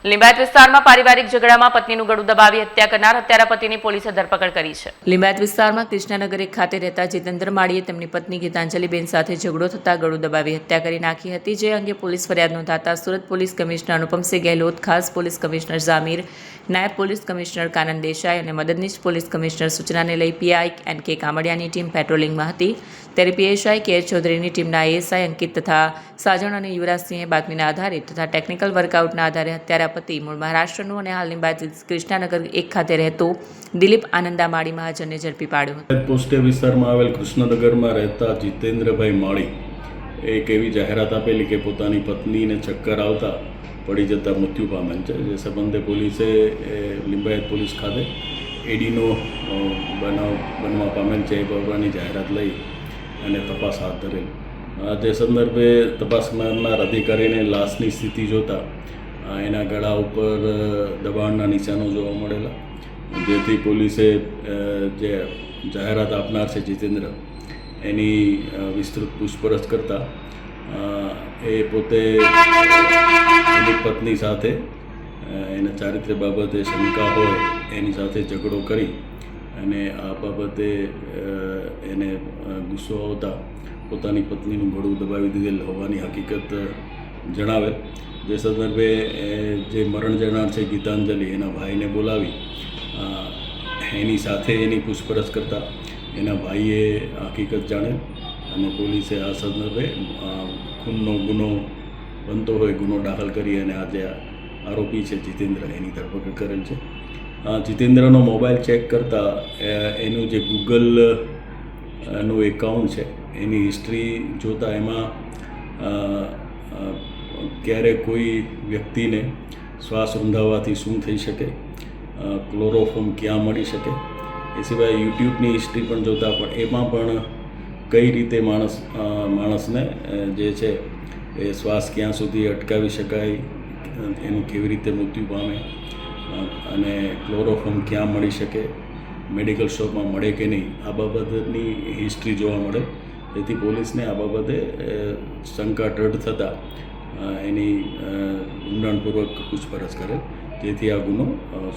લિંબાયત વિસ્તારમાં પારિવારિક ઝઘડામાં પત્નીનું ગળું દબાવી હત્યા કરનાર હત્યારા પતિની પોલીસે ધરપકડ કરી છે। લિંબાયત વિસ્તારમાં કૃષ્ણનગર એક ખાતે રહેતા જીતેન્દ્ર માળીએ તેમની પત્ની ગીતાંજલિબેન સાથે ઝઘડો થતાં ગળું દબાવી હત્યા કરી નાખી હતી, જે અંગે પોલીસ ફરિયાદ નોંધાતા સુરત પોલીસ કમિશનર અનુપમસિંહ ગેહલોત, ખાસ પોલીસ કમિશનર ઝામીર, નાયબ પોલીસ કમિશનર કાનન દેસાઈ અને મદદનીશ પોલીસ કમિશનર સૂચનાને લઈ પીઆઈ એન.કે. કામડિયાની ટીમ પેટ્રોલિંગમાં હતી। ત્યારે પીએસઆઈ કે.એચ. ચૌધરીની ટીમના એએસઆઈ અંકિત તથા સાજણ અને યુવરાજસિંહે બાતમીના આધારે તથા ટેકનિકલ વર્કઆઉટના આધારે હત્યારા પતિ મૂળ મહારાષ્ટ્રનું અને હાલ લિંબાયત કૃષ્ણનગર એક ખાતે રહેતો દિલીપ આનંદા માળી મહાજનને ઝડપી પાડ્યો હતો। પોસ્ટે વિસ્તારમાં આવેલ કૃષ્ણનગરમાં રહેતા જીતેન્દ્રભાઈ માળી એક એવી જાહેરાત આપેલી કે પોતાની પત્નીને ચક્કર આવતા પડી જતા મૃત્યુ પામેલ છે, જે સંબંધે પોલીસે લિંબાયત પોલીસ ખાતે એડીનો બનાવ બનવા પામેલ છે એ બાબતની જાહેરાત લઈ અને તપાસ હાથ ધરેલ। તે સંદર્ભે તપાસ કરનાર અધિકારીને લાશની સ્થિતિ જોતા એના ગળા ઉપર દબાણના નિશાનો જોવા મળેલા, જેથી પોલીસે જે જાહેરાત આપનાર છે જીતેન્દ્ર એની વિસ્તૃત પૂછપરછ કરતા એ પોતે એની પત્ની સાથે એના ચારિત્ર્ય બાબતે શંકા હોય એની સાથે ઝઘડો કરી અને આ બાબતે એને ગુસ્સો આવતા પોતાની પત્નીનું ગળું દબાવી દીધેલ હોવાની હકીકત જણાવેલ। જે સંદર્ભે જે મરણ જનાર છે ગીતાંજલિ એના ભાઈને બોલાવી એની સાથે એની પૂછપરછ કરતા એના ભાઈએ હકીકત જાણેલ અને પોલીસે આ સંદર્ભે ખૂનનો ગુનો બનતો હોય ગુનો દાખલ કરી અને આ જે આરોપી છે જીતેન્દ્ર એની ધરપકડ કરેલ છે। જીતેન્દ્રનો મોબાઈલ ચેક કરતાં એનું જે ગૂગલનું એકાઉન્ટ છે એની હિસ્ટ્રી જોતાં એમાં ક્યારે કોઈ વ્યક્તિને શ્વાસ રૂંધાવવાથી શું થઈ શકે, ક્લોરોફોર્મ ક્યાં મળી શકે, એ સિવાય યુટ્યુબની હિસ્ટ્રી પણ જોતાં પણ એમાં પણ કઈ રીતે માણસને જે છે એ શ્વાસ ક્યાં સુધી અટકાવી શકાય, એનું કેવી રીતે મૃત્યુ પામે અને ક્લોરોફોર્મ ક્યાં મળી શકે, મેડિકલ શોપમાં મળે કે નહીં, આ બાબતની હિસ્ટ્રી જોવા મળે, જેથી પોલીસને આ બાબતે શંકા દ્રઢ થતાં એની ઊંડાણપૂર્વક પૂછપરછ કરે, જેથી આ ગુનો